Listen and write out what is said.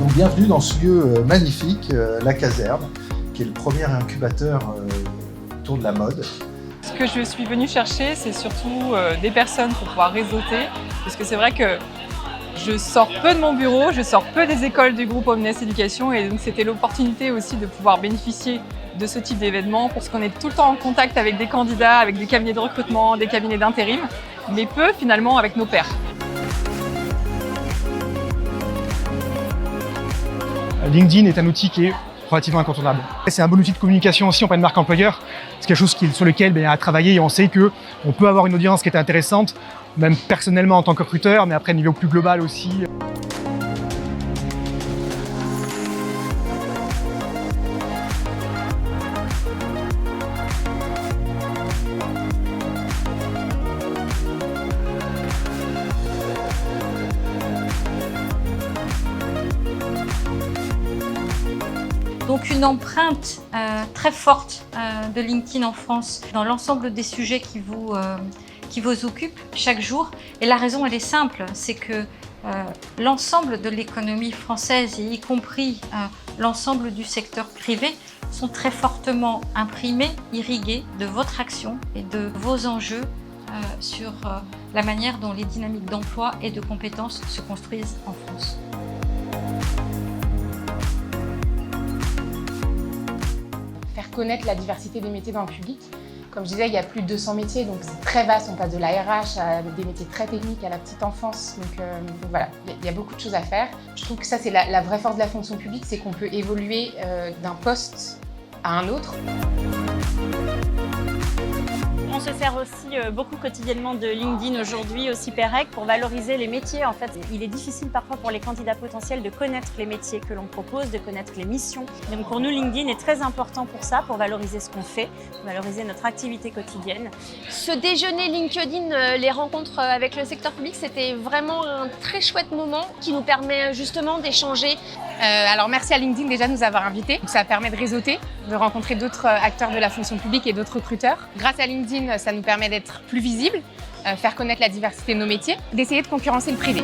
Donc bienvenue dans ce lieu magnifique, la Caserne, qui est le premier incubateur autour de la mode. Ce que je suis venue chercher, c'est surtout des personnes pour pouvoir réseauter, parce que c'est vrai que je sors peu de mon bureau, je sors peu des écoles du groupe Omnes Éducation, et donc c'était l'opportunité aussi de pouvoir bénéficier de ce type d'événement, parce qu'on est tout le temps en contact avec des candidats, avec des cabinets de recrutement, des cabinets d'intérim, mais peu finalement avec nos pairs. LinkedIn est un outil qui est relativement incontournable. C'est un bon outil de communication aussi auprès de marque employeur. C'est quelque chose sur lequel il y a à travailler et on sait qu'on peut avoir une audience qui est intéressante, même personnellement en tant que recruteur, mais après à un niveau plus global aussi. Donc une empreinte très forte de LinkedIn en France dans l'ensemble des sujets qui vous occupent chaque jour. Et la raison, elle est simple, c'est que l'ensemble de l'économie française, et y compris l'ensemble du secteur privé, sont très fortement imprimés, irrigués de votre action et de vos enjeux sur la manière dont les dynamiques d'emploi et de compétences se construisent en France. Faire connaître la diversité des métiers dans le public. Comme je disais, il y a plus de 200 métiers, donc c'est très vaste. On passe de la RH à des métiers très techniques à la petite enfance. Donc voilà, il y a beaucoup de choses à faire. Je trouve que ça, c'est la vraie force de la fonction publique, c'est qu'on peut évoluer d'un poste à un autre. On se sert aussi beaucoup quotidiennement de LinkedIn aujourd'hui, aussi Pérec, pour valoriser les métiers. En fait, il est difficile parfois pour les candidats potentiels de connaître les métiers que l'on propose, de connaître les missions. Donc pour nous, LinkedIn est très important pour ça, pour valoriser ce qu'on fait, valoriser notre activité quotidienne. Ce déjeuner LinkedIn, les rencontres avec le secteur public, c'était vraiment un très chouette moment qui nous permet justement d'échanger. Alors merci à LinkedIn déjà de nous avoir invités. Ça permet de réseauter, de rencontrer d'autres acteurs de la fonction publique et d'autres recruteurs. Grâce à LinkedIn, ça nous permet d'être plus visibles, faire connaître la diversité de nos métiers, d'essayer de concurrencer le privé.